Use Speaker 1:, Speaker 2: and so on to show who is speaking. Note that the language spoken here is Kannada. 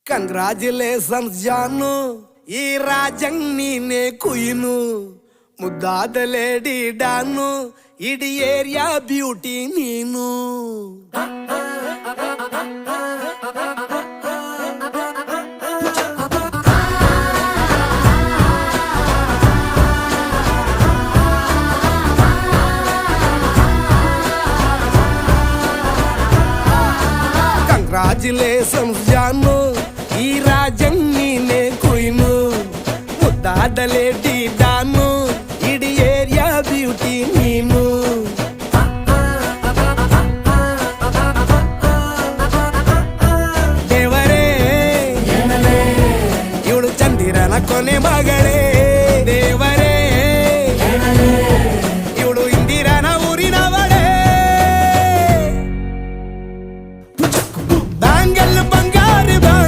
Speaker 1: ಕಂಗ್ರಾಚುಲೇಷನ್ಸ್ ಜಾನು, ಈ ರಾಜಂಗ್ ನೀನೆ ಕುಯ್ನು, ಮುದ್ದಾದ ಲೇಡಿ ಡಾನು, ಇಡೀ ಏರಿಯಾ ಬ್ಯೂಟಿ ನೀನು. ಕಂಗ್ರಾಚುಲೇಷನ್ಸ್ ಜಾನು, ಈ ರಾಜಂಗ್ ನೀನೆ ಕುಯ್ನು, ಮುದ್ದಾದ ಲೇಡಿ ಡಾನು, ಇಡೀ ಏರಿಯಾ ಬ್ಯೂಟಿ ನೀನು. ದೇವರೇ ಇವಳು ಚಂದಿರನ ಕೊನೆ ಮಗಳೇ,